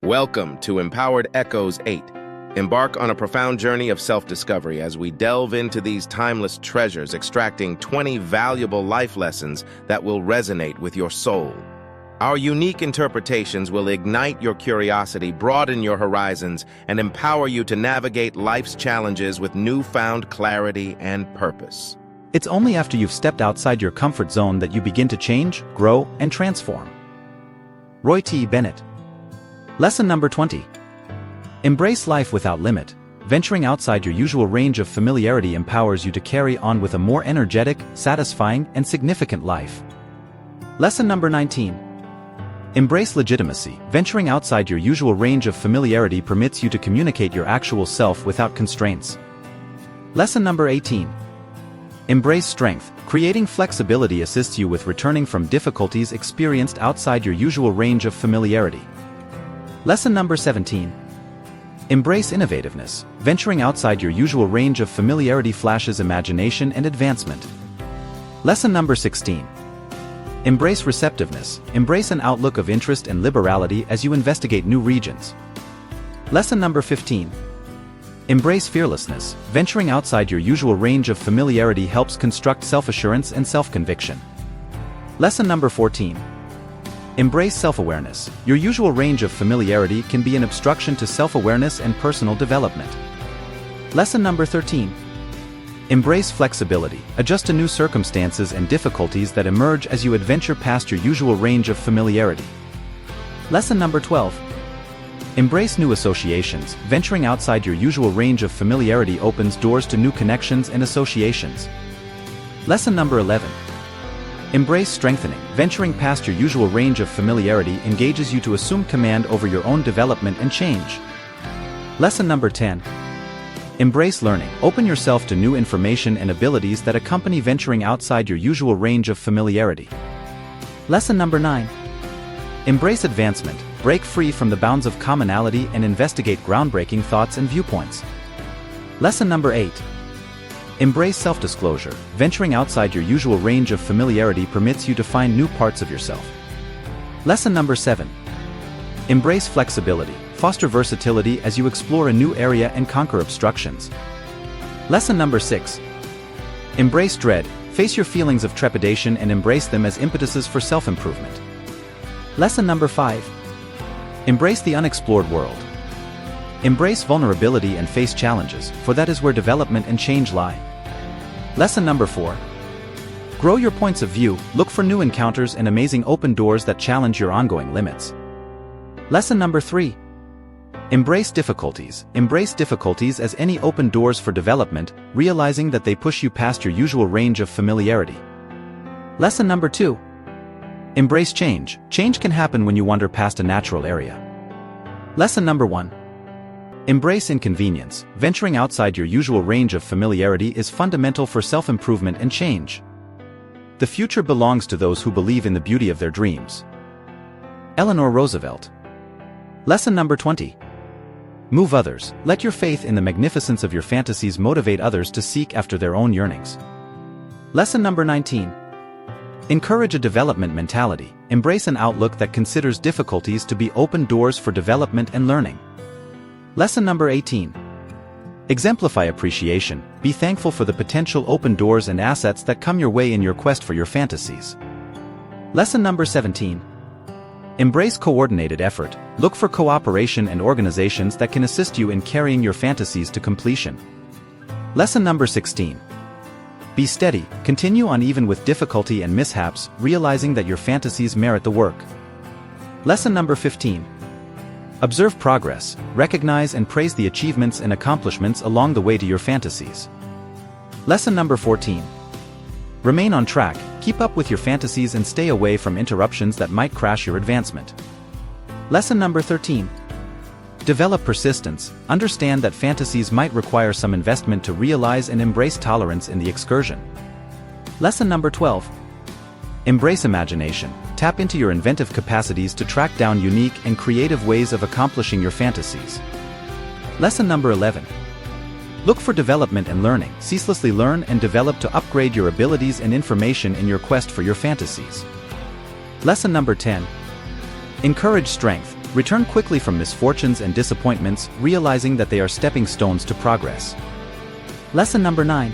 Welcome to Empowered Echoes 8. Embark on a profound journey of self-discovery as we delve into these timeless treasures, extracting 20 valuable life lessons that will resonate with your soul. Our unique interpretations will ignite your curiosity, broaden your horizons, and empower you to navigate life's challenges with newfound clarity and purpose. It's only after you've stepped outside your comfort zone that you begin to change, grow, and transform. Roy T. Bennett. Lesson number 20. Embrace life without limit. Venturing outside your usual range of familiarity empowers you to carry on with a more energetic, satisfying, and significant life. Lesson number 19. Embrace legitimacy. Venturing outside your usual range of familiarity permits you to communicate your actual self without constraints. Lesson number 18. Embrace strength. Creating flexibility assists you with returning from difficulties experienced outside your usual range of familiarity. Lesson number 17. Embrace innovativeness. Venturing outside your usual range of familiarity flashes imagination and advancement. Lesson number 16. Embrace receptiveness. Embrace an outlook of interest and liberality as you investigate new regions. Lesson number 15. Embrace fearlessness. Venturing outside your usual range of familiarity helps construct self-assurance and self-conviction. Lesson number 14. Embrace self-awareness. Your usual range of familiarity can be an obstruction to self-awareness and personal development. Lesson number 13. Embrace flexibility. Adjust to new circumstances and difficulties that emerge as you adventure past your usual range of familiarity. Lesson number 12. Embrace new associations. Venturing outside your usual range of familiarity opens doors to new connections and associations. Lesson number 11. Embrace strengthening. Venturing past your usual range of familiarity engages you to assume command over your own development and change. Lesson number 10. Embrace learning. Open yourself to new information and abilities that accompany venturing outside your usual range of familiarity. Lesson number 9. Embrace advancement. Break free from the bounds of commonality and investigate groundbreaking thoughts and viewpoints. Lesson number 8. Embrace self-disclosure. Venturing outside your usual range of familiarity permits you to find new parts of yourself. Lesson number 7. Embrace flexibility. Foster versatility as you explore a new area and conquer obstructions. Lesson number 6. Embrace dread. Face your feelings of trepidation and embrace them as impetuses for self-improvement. Lesson number 5. Embrace the unexplored world. Embrace vulnerability and face challenges, for that is where development and change lie. Lesson number 4. Grow your points of view. Look for new encounters and amazing open doors that challenge your ongoing limits. Lesson number 3. Embrace difficulties. Embrace difficulties as any open doors for development, realizing that they push you past your usual range of familiarity. Lesson number 2. Embrace change. Change can happen when you wander past a natural area. Lesson number 1. Embrace inconvenience. Venturing outside your usual range of familiarity is fundamental for self-improvement and change. The future belongs to those who believe in the beauty of their dreams. Eleanor Roosevelt. Lesson number 20. Move others. Let your faith in the magnificence of your fantasies motivate others to seek after their own yearnings. Lesson number 19. Encourage a development mentality. Embrace an outlook that considers difficulties to be open doors for development and learning. Lesson number 18. Exemplify appreciation. Be thankful for the potential open doors and assets that come your way in your quest for your fantasies. Lesson number 17. Embrace coordinated effort. Look for cooperation and organizations that can assist you in carrying your fantasies to completion. Lesson number 16. Be steady. Continue on even with difficulty and mishaps, realizing that your fantasies merit the work. Lesson number 15. Observe progress. Recognize and praise the achievements and accomplishments along the way to your fantasies. Lesson number 14. Remain on track. Keep up with your fantasies and stay away from interruptions that might crash your advancement. Lesson number 13. Develop persistence. Understand that fantasies might require some investment to realize and embrace tolerance in the excursion. Lesson number 12. Embrace imagination. Tap into your inventive capacities to track down unique and creative ways of accomplishing your fantasies. Lesson number 11. Look for development and learning. Ceaselessly learn and develop to upgrade your abilities and information in your quest for your fantasies. Lesson number 10. Encourage strength. Return quickly from misfortunes and disappointments, realizing that they are stepping stones to progress. Lesson number 9.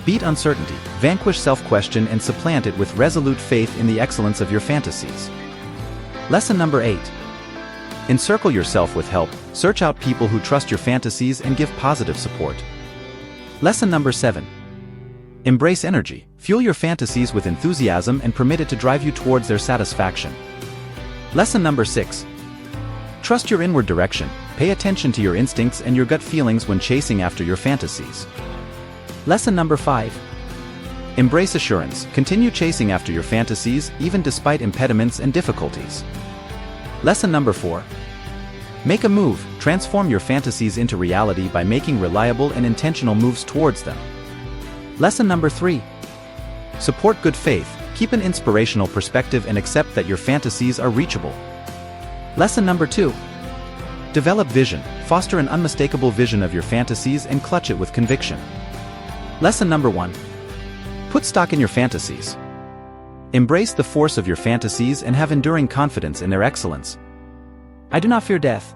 Beat uncertainty, vanquish self-question and supplant it with resolute faith in the excellence of your fantasies. Lesson number 8. Encircle yourself with help, search out people who trust your fantasies and give positive support. Lesson number 7. Embrace energy, fuel your fantasies with enthusiasm and permit it to drive you towards their satisfaction. Lesson number 6. Trust your inward direction, pay attention to your instincts and your gut feelings when chasing after your fantasies. Lesson number 5. Embrace assurance, continue chasing after your fantasies, even despite impediments and difficulties. Lesson number 4. Make a move, transform your fantasies into reality by making reliable and intentional moves towards them. Lesson number 3. Support good faith, keep an inspirational perspective and accept that your fantasies are reachable. Lesson number 2. Develop vision, foster an unmistakable vision of your fantasies and clutch it with conviction. Lesson number 1. Put stock in your fantasies. Embrace the force of your fantasies and have enduring confidence in their excellence. I do not fear death.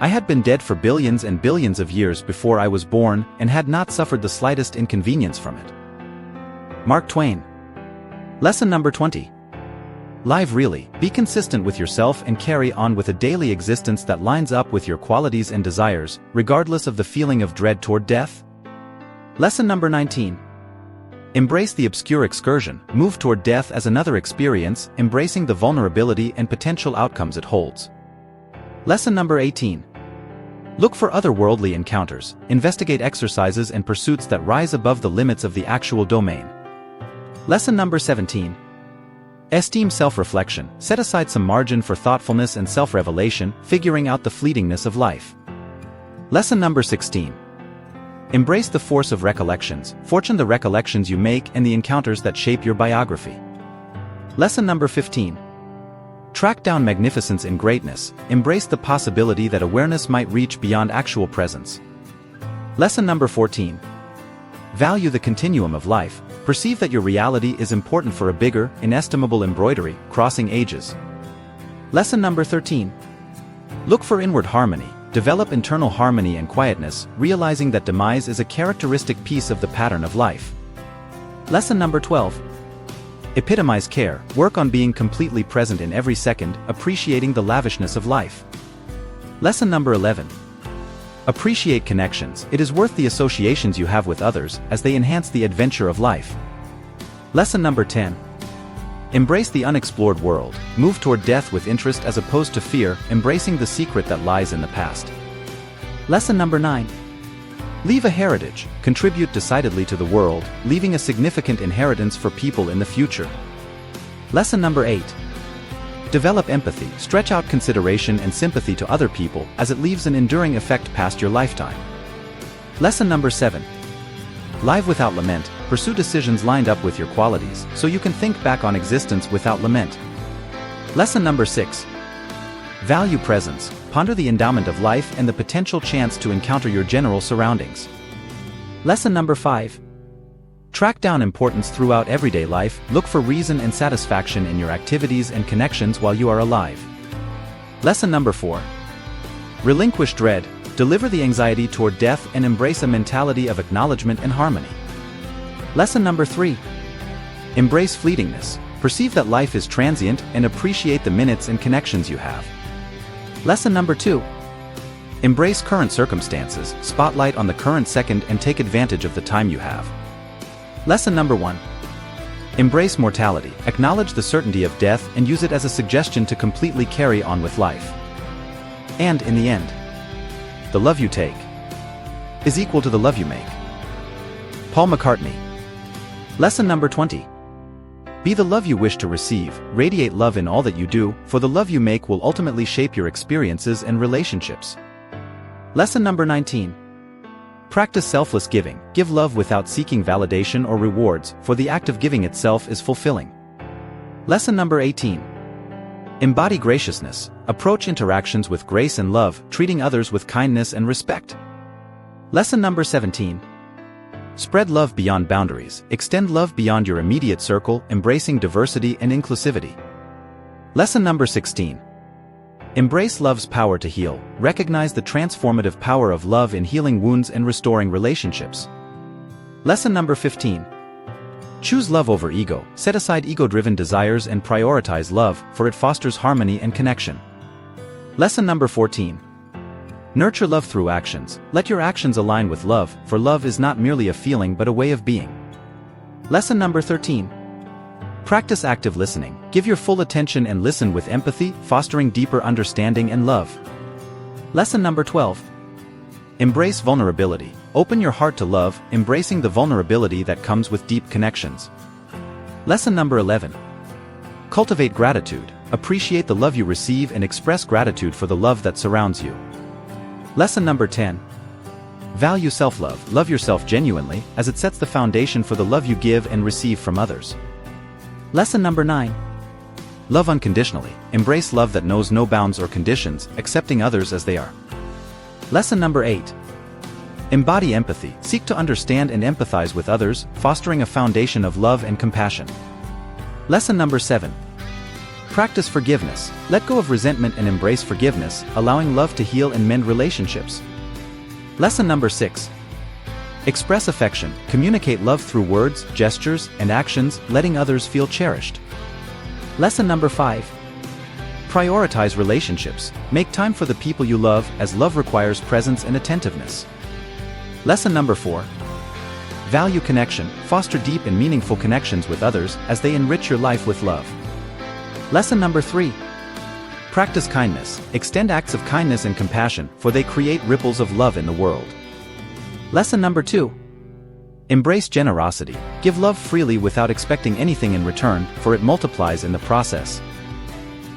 I had been dead for billions and billions of years before I was born and had not suffered the slightest inconvenience from it. Mark Twain. Lesson number 20. Live really, be consistent with yourself and carry on with a daily existence that lines up with your qualities and desires, regardless of the feeling of dread toward death. Lesson number 19. Embrace the obscure excursion, move toward death as another experience, embracing the vulnerability and potential outcomes it holds. Lesson number 18. Look for otherworldly encounters, investigate exercises and pursuits that rise above the limits of the actual domain. Lesson number 17. Esteem self-reflection, set aside some margin for thoughtfulness and self-revelation, figuring out the fleetingness of life. Lesson number 16. Embrace the force of recollections, fortune the recollections you make and the encounters that shape your biography. Lesson number 15. Track down magnificence in greatness, embrace the possibility that awareness might reach beyond actual presence. Lesson number 14. Value the continuum of life, perceive that your reality is important for a bigger, inestimable embroidery, crossing ages. Lesson number 13. Look for inward harmony, develop internal harmony and quietness, realizing that demise is a characteristic piece of the pattern of life. Lesson number 12. Epitomize care, work on being completely present in every second, appreciating the lavishness of life. Lesson number 11. Appreciate connections, it is worth the associations you have with others, as they enhance the adventure of life. Lesson number 10. Embrace the unexplored world, move toward death with interest as opposed to fear, embracing the secret that lies in the past. Lesson number 9. Leave a heritage, contribute decidedly to the world, leaving a significant inheritance for people in the future. Lesson number 8. Develop empathy, stretch out consideration and sympathy to other people, as it leaves an enduring effect past your lifetime. Lesson number 7. Live without lament, pursue decisions lined up with your qualities, so you can think back on existence without lament. Lesson number 6. Value presence, ponder the endowment of life and the potential chance to encounter your general surroundings. Lesson number 5. Track down importance throughout everyday life, look for reason and satisfaction in your activities and connections while you are alive. Lesson number 4. Relinquish dread, deliver the anxiety toward death and embrace a mentality of acknowledgement and harmony. Lesson number 3. Embrace fleetingness, perceive that life is transient and appreciate the minutes and connections you have. Lesson number 2. Embrace current circumstances, spotlight on the current second and take advantage of the time you have. Lesson number 1. Embrace mortality, acknowledge the certainty of death and use it as a suggestion to completely carry on with life. And in the end, the love you take is equal to the love you make. Paul McCartney. Lesson number 20. Be the love you wish to receive, radiate love in all that you do, for the love you make will ultimately shape your experiences and relationships. Lesson number 19. Practice selfless giving, give love without seeking validation or rewards, for the act of giving itself is fulfilling. Lesson number 18. Embody graciousness, approach interactions with grace and love, treating others with kindness and respect. Lesson number 17. Spread love beyond boundaries, extend love beyond your immediate circle, embracing diversity and inclusivity. Lesson number 16. Embrace love's power to heal. Recognize the transformative power of love in healing wounds and restoring relationships. Lesson number 15. Choose love over ego. Set aside ego-driven desires and prioritize love, for it fosters harmony and connection. Lesson number 14. Nurture love through actions. Let your actions align with love, for love is not merely a feeling but a way of being. Lesson number 13. Practice active listening. Give your full attention and listen with empathy, fostering deeper understanding and love. Lesson number 12. Embrace vulnerability. Open your heart to love, embracing the vulnerability that comes with deep connections. Lesson number 11. Cultivate gratitude. Appreciate the love you receive and express gratitude for the love that surrounds you. Lesson number 10. Value self-love. Love yourself genuinely, as it sets the foundation for the love you give and receive from others. Lesson number 9. Love unconditionally. Embrace love that knows no bounds or conditions, accepting others as they are. Lesson number 8. Embody empathy. Seek to understand and empathize with others, fostering a foundation of love and compassion. Lesson number 7. Practice forgiveness. Let go of resentment and embrace forgiveness, allowing love to heal and mend relationships. Lesson number 6. Express affection. Communicate love through words, gestures, and actions, letting others feel cherished. Lesson number 5. Prioritize relationships. Make time for the people you love, as love requires presence and attentiveness. Lesson number 4. Value connection. Foster deep and meaningful connections with others, as they enrich your life with love. Lesson number 3. Practice kindness. Extend acts of kindness and compassion, for they create ripples of love in the world. Lesson number 2. Embrace generosity. Give love freely without expecting anything in return, for it multiplies in the process.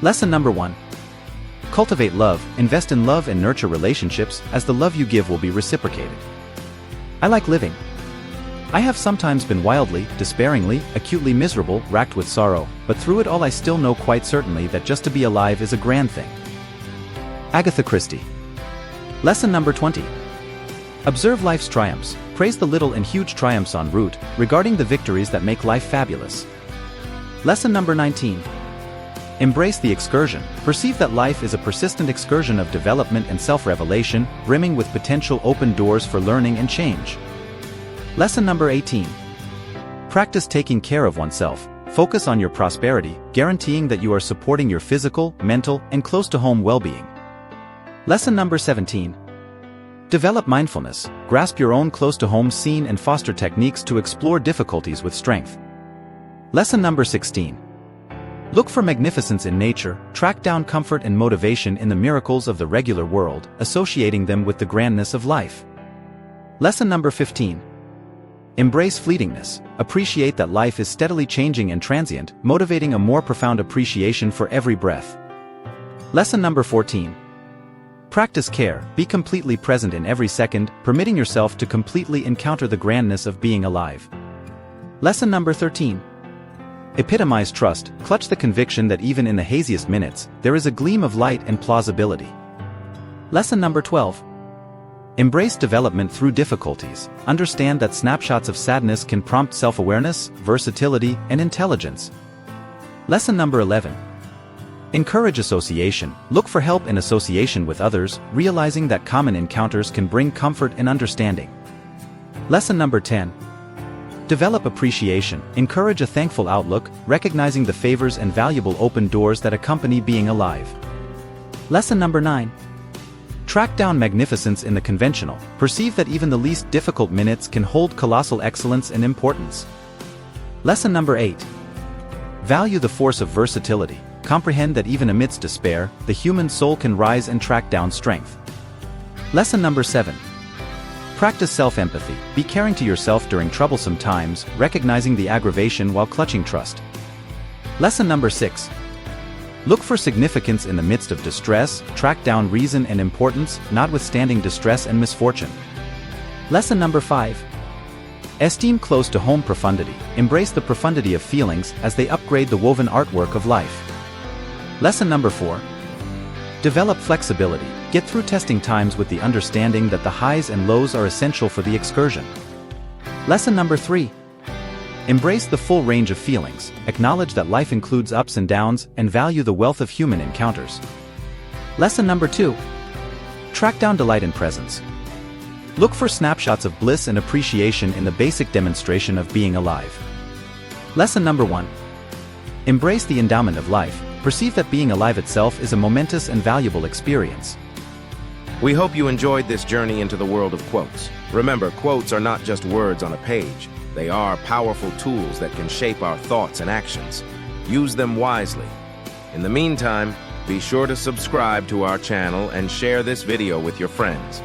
Lesson number 1. Cultivate love. Invest in love and nurture relationships, as the love you give will be reciprocated. I like living. I have sometimes been wildly, despairingly, acutely miserable, racked with sorrow, but through it all I still know quite certainly that just to be alive is a grand thing. Agatha Christie. Lesson number 20. Observe life's triumphs. Praise the little and huge triumphs en route, regarding the victories that make life fabulous. Lesson number 19. Embrace the excursion. Perceive that life is a persistent excursion of development and self-revelation, brimming with potential open doors for learning and change. Lesson number 18. Practice taking care of oneself. Focus on your prosperity, guaranteeing that you are supporting your physical, mental, and close-to-home well-being. Lesson number 17. Develop mindfulness. Grasp your own close-to-home scene and foster techniques to explore difficulties with strength. Lesson number 16. Look for magnificence in nature, track down comfort and motivation in the miracles of the regular world, associating them with the grandness of life. Lesson number 15. Embrace fleetingness. Appreciate that life is steadily changing and transient, motivating a more profound appreciation for every breath. Lesson number 14. Practice care. Be completely present in every second, permitting yourself to completely encounter the grandness of being alive. Lesson number 13. Epitomize trust. Clutch the conviction that even in the haziest minutes, there is a gleam of light and plausibility. Lesson number 12. Embrace development through difficulties. Understand that snapshots of sadness can prompt self-awareness, versatility, and intelligence. Lesson number 11. Encourage association. Look for help in association with others, realizing that common encounters can bring comfort and understanding. Lesson number 10. Develop appreciation. Encourage a thankful outlook, recognizing the favors and valuable open doors that accompany being alive. Lesson number 9. Track down magnificence in the conventional. Perceive that even the least difficult minutes can hold colossal excellence and importance. Lesson number 8. Value the force of versatility. Comprehend that even amidst despair, the human soul can rise and track down strength. Lesson number 7. Practice self-empathy. Be caring to yourself during troublesome times, recognizing the aggravation while clutching trust. Lesson number 6. Look for significance in the midst of distress, track down reason and importance, notwithstanding distress and misfortune. Lesson number 5. Esteem close-to-home profundity. Embrace the profundity of feelings as they upgrade the woven artwork of life. Lesson number 4. Develop flexibility. Get through testing times with the understanding that the highs and lows are essential for the excursion. Lesson number 3. Embrace the full range of feelings. Acknowledge that life includes ups and downs, and value the wealth of human encounters. Lesson number 2. Track down delight in presence. Look for snapshots of bliss and appreciation in the basic demonstration of being alive. Lesson number 1. Embrace the endowment of life. Perceive that being alive itself is a momentous and valuable experience. We hope you enjoyed this journey into the world of quotes. Remember, quotes are not just words on a page. They are powerful tools that can shape our thoughts and actions. Use them wisely. In the meantime, be sure to subscribe to our channel and share this video with your friends.